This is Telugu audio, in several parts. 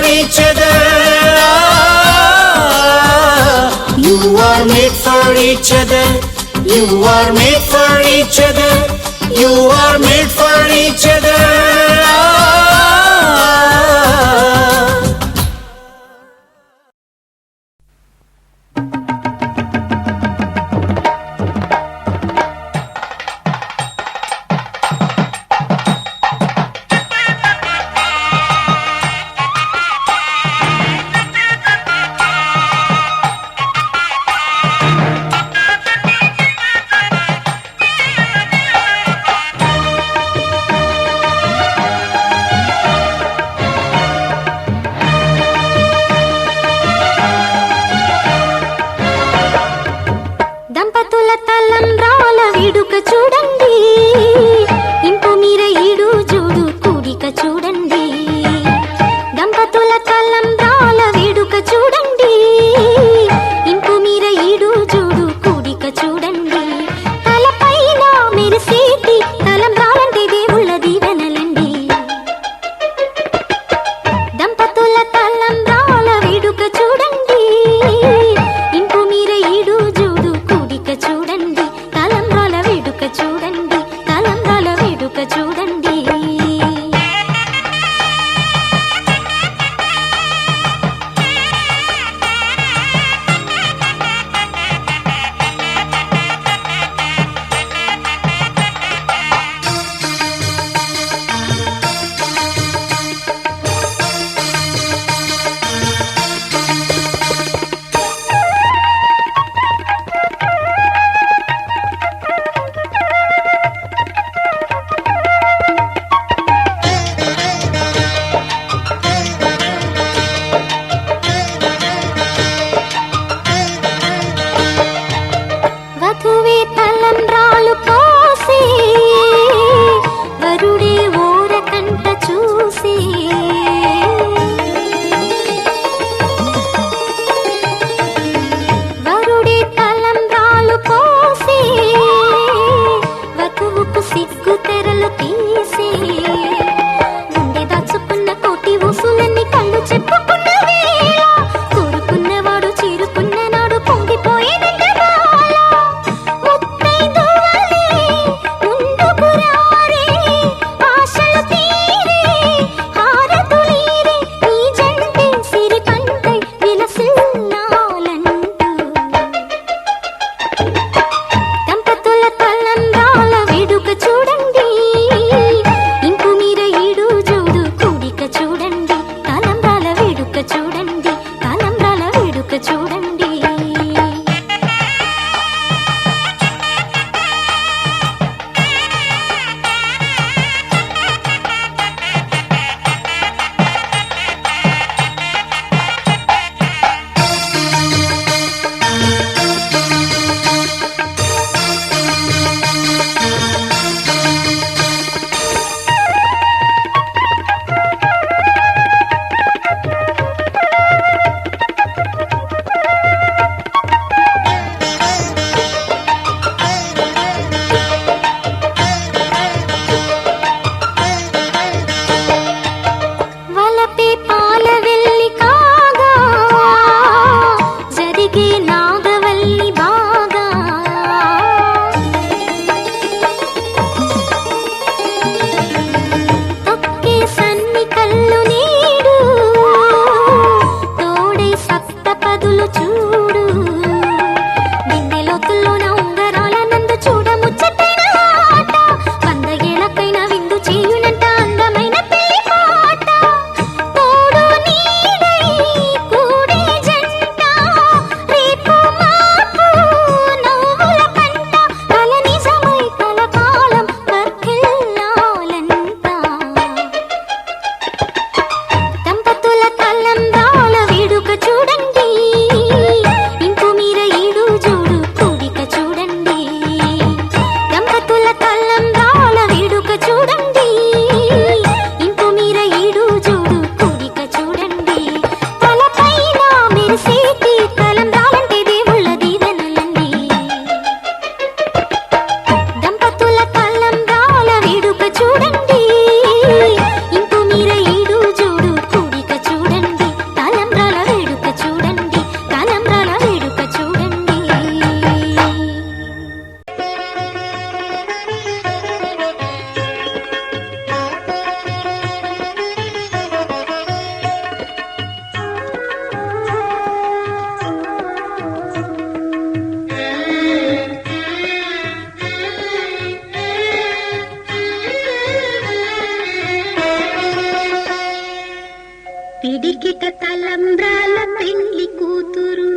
each other. You are made for each other. You are made for each other. You are made for each other. నీడే పిడికిట తలంబ్రాల పెండ్లి కూతురు,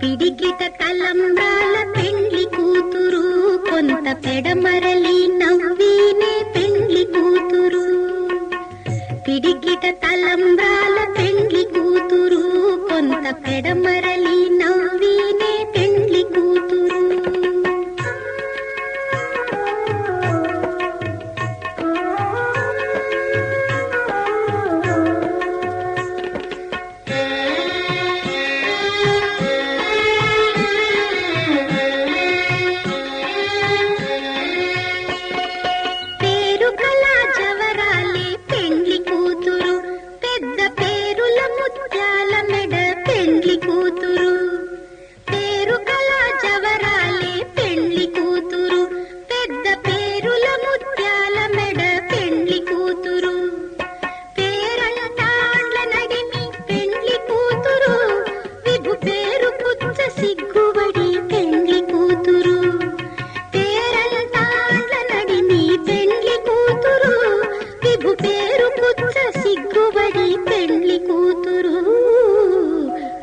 పిడికిట తలంబ్రాల పెండ్లి కూతురు, కొంత పెడమరలి నవ్వీనే పెండ్లి కూతురు. పిడికిట తలంబ్రాల పెండ్లి కూతురు, కొంత పెడమరలి నవ్వీనే పెండ్లి కూతురు.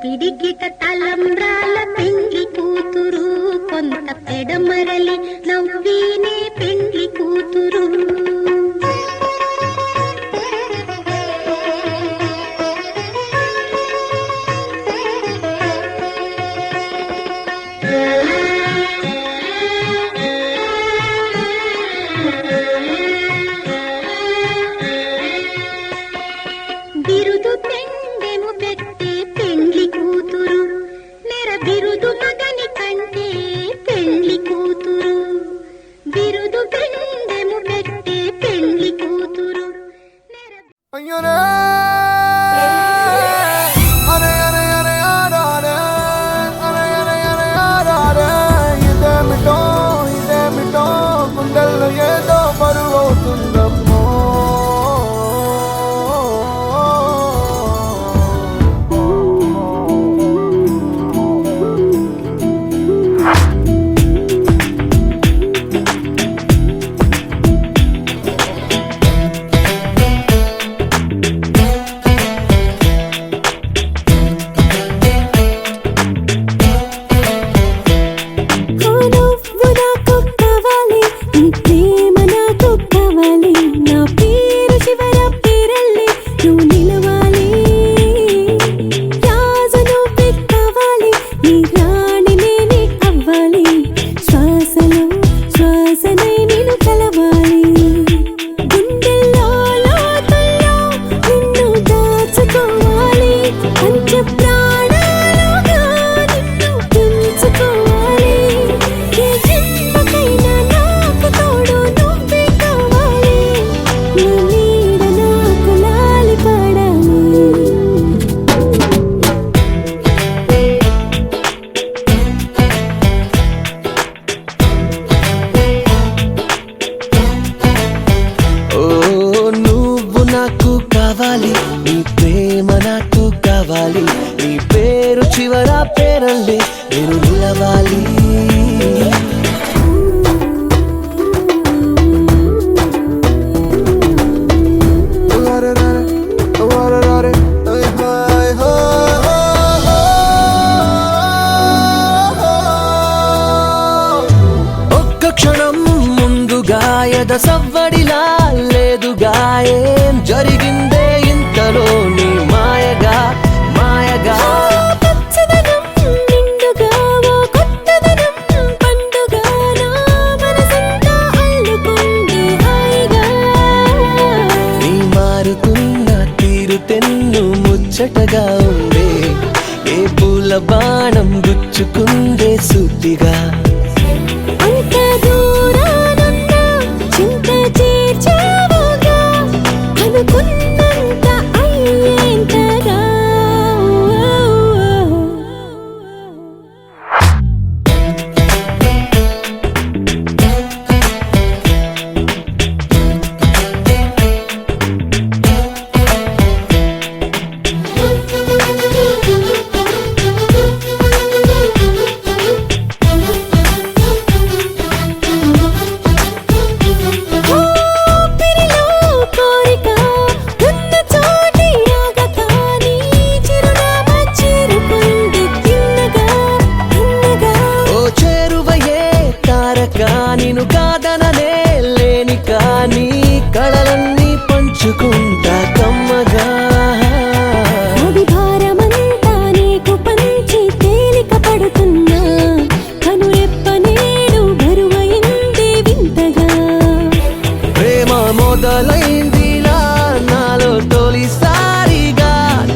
పిడికిట తలంబ్రాల పెండ్లి కూతురు, కొంత పెడమరలి నవ్వీనే పెండ్లి కూతురు. బిరుదు పెండెము పెట్టే పెండ్లి కూతురు, నెర బిరుదు మగని కంటే పెండ్లి కూతురు. బిరుదు పెండెము పెట్టే పెండ్లి కూతురు, నెర ఏదో బరువవుతుందమ్మో. నీ ప్రేమ నాకు కావాలి, నీ పేరు చివర పేరల్లే నేను నిలవాలి. ఒక్క క్షణం ముందుగా ఎద సవ్వడిలా లేదుగా, ఏం జరిగిందే ఇంతలో నీ మాయగా మాయగా. నీ మారుతున్న తీరు తెన్ను ముచ్చటగా ఉండే, ఏ పూల బాణం గుచ్చుకుందే సూటిగా. పంచుకుంటా కమ్మగా. అది భారమంతా నీకు పంచి తేలిక పడుతున్నా కనురెప్ప నేడు బరువైంది వింతగా. ప్రేమ మొదలైందిలా నాలో తొలిసారిగా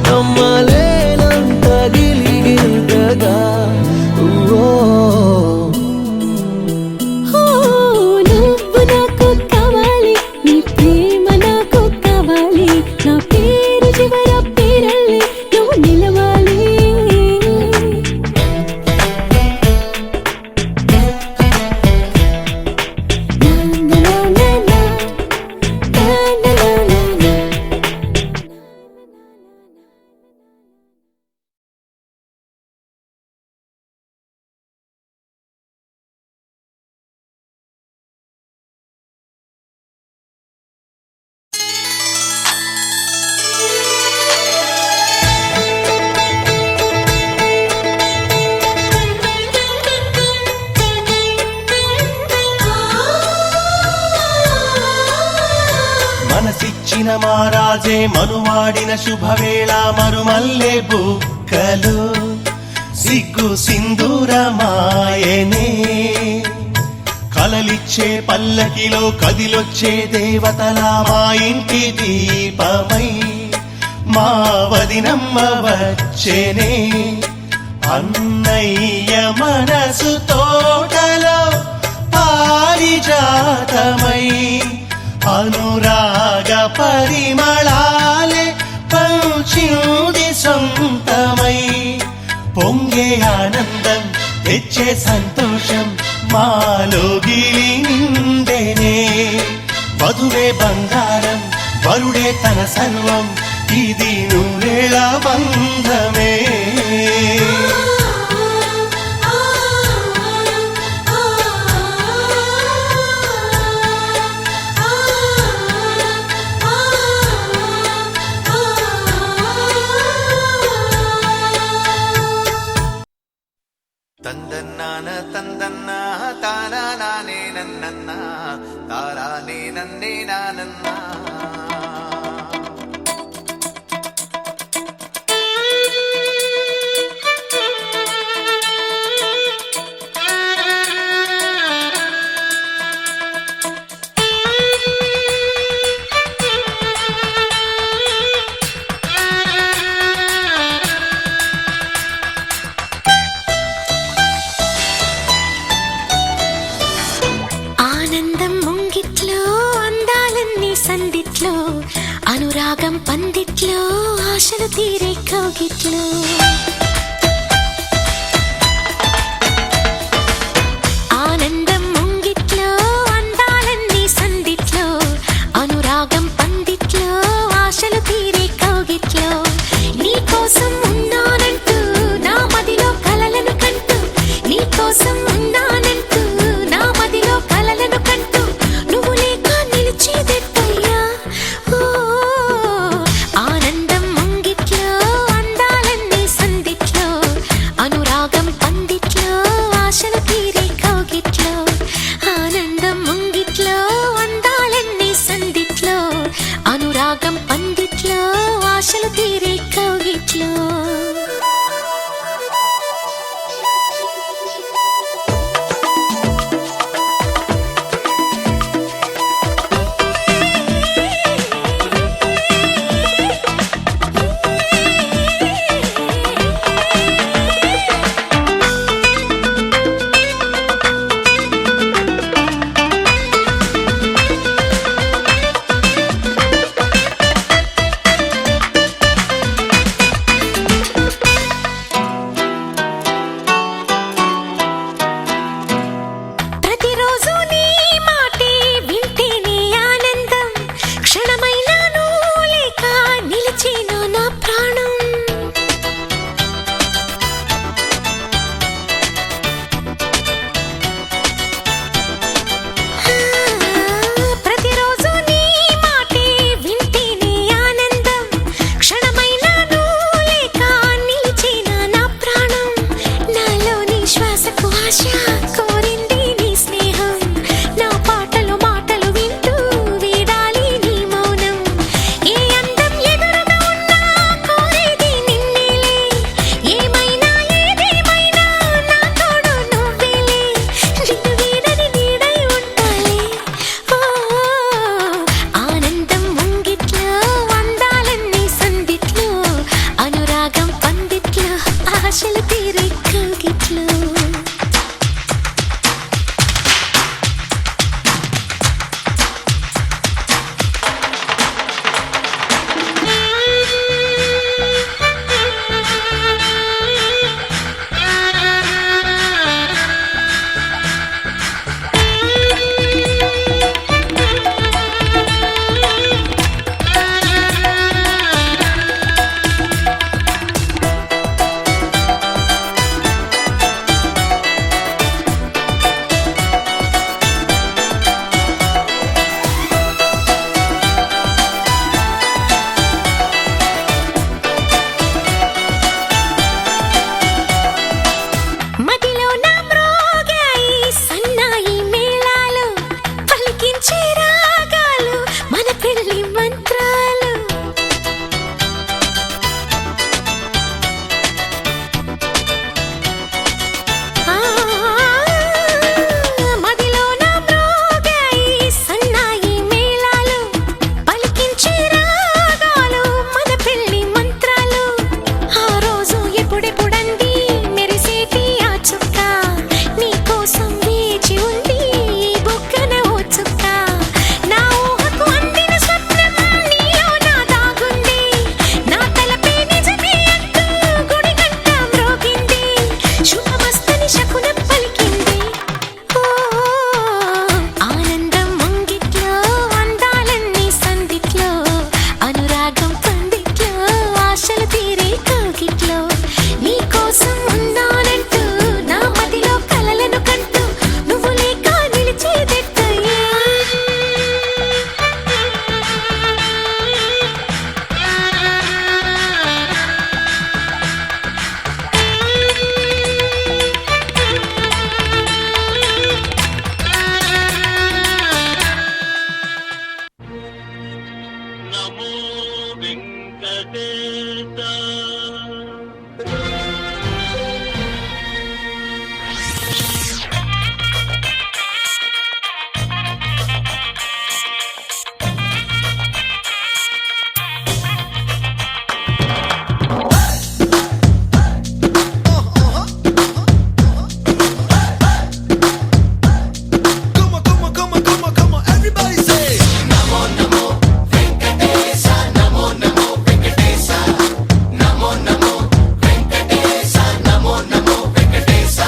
నమ్మలేనంత గిలిగింతగా. నువ్వు నాకు కావాలి, నీ ప్రేమ నాకు కావాలి, నా పేరు చివర పేరల్లే నువ్వు నిలవాలి. మనసిచ్చిన మారాజే మనువాడిన శుభవేళ మరుమల్లె బుక్కలు సిగ్గు సింధూరమాయనే. కలలిచ్చే పల్లకిలో కదిలొచ్చే దేవతలా మా ఇంటి దీపమై మా వదినమ్మ వచ్చేనే. అన్నయ్య మనసు తోటలో పారిజాతమై అనురాగ పరిమళాలే పంచింది సొంతమై. పొంగే ఆనందం తెచ్చే సంతోషం మాలో గిలి నిండెనే. వధువే బంగారం వరుడే తన సర్వం ఇది నూరేళ బంధమే. తందన్నాన తందన్న తానా నానే నన్న తారానే నన్నే నానన్న. ఆనందం ముంగిట్లో అందాలన్నీ సందిట్లో అనురాగం పందిట్లో ఆశలు తీరే కౌగిట్లో. ఆనందం ముంగిట్లో అందాలన్నీ సందిట్లో అనురాగం పందిట్లో ఆశలు తీరే కౌగిట్లో. నీకోసం ఉన్నానంటూ నా మదిలో కలలను కంటూ, నీకోసం ఉన్నానంటూ నా మదిలో కలలను కంటూ నువ్వు లేక నిలిచేదెట్టయ్యా. ఆనందం ముంగిట్లో అందాలన్నీ సందిట్లో అనురాగం పందిట్లో ఆశలు తీరే కౌగిట్లో. ఆనందం ముంగిట్లో అందాలన్నీ సందిట్లో అనురాగం పందిట్లో ఆశలు తీరే కౌగిట్లో. Come on, come on, come on, come on, come on, everybody say Namo Namo Venkatesa, Namo Namo Venkatesa, Namo Namo Venkatesa, Namo Namo Venkatesa.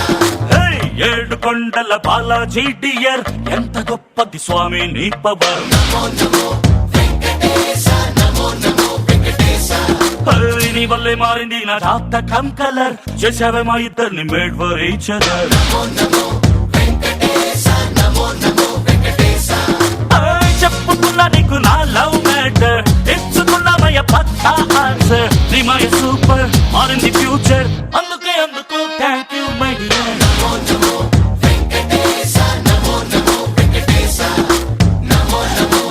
హే, ఏడు కొండల బాలాజీ డియర్ ఎంత గొప్పది స్వామి నీ power Namo Namo Venkatesa, Namo Namo Venkatesa. హే, నీ వల్లే మారింది నా జాతకం కలర్ చేసావే మా ఇద్దరిని made for each other Namo Namo Venkatesa, Namo Namo Venkatesa. చెప్పుకున్నా నీకు నా లవ్ మ్యాటర్ తెచ్చుకున్నామయ్య పక్కా ఆన్సర్ నీ మయ సూపర్ మారింది ఫ్యూచర్ అందుకే అందుకు thank you my dear Namo Namo Venkatesa, Namo Namo Venkatesa, Namo Namo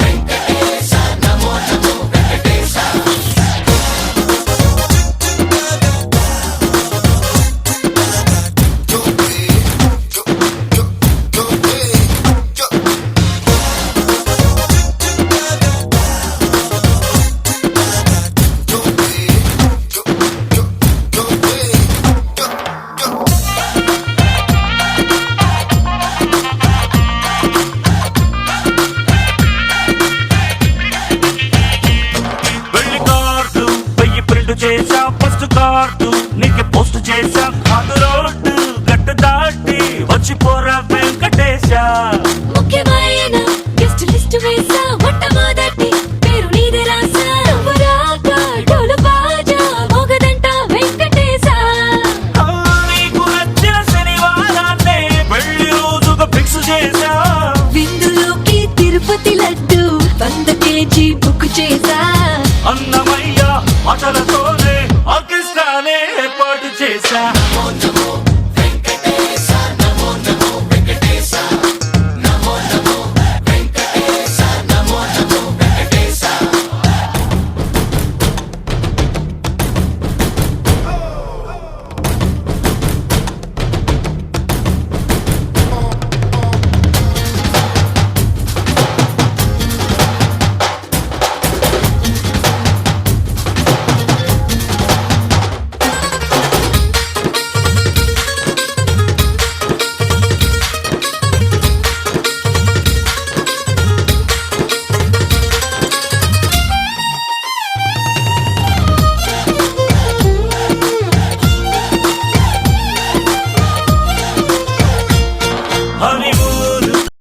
Venkatesa, Namo Namo Venkatesa. వెళ్ళి కార్డు 1000 ప్రింట్ చేసా ఫస్ట్ కార్డు నీకు పోస్ట్ చేసా కాదు రోడ్డు గట్టు దాటి వచ్చిపోరా వెంకటేశ ముఖ్యమైన గెస్ట్ లిస్ట్ వేసా మొట్టమొదటి పేరు నీదే రాసా నువ్వు రాక డోలు బాజా మోగదంట వెంకటేశ ఆ, నీకు నచ్చిన శనివారాన్నే పెళ్లి రోజుగా ఫిక్స్ చేసా విందులోకి తిరుపతి లడ్డు 100 కేజీ బుక్ చేసా అన్నమయ్య మాటలతో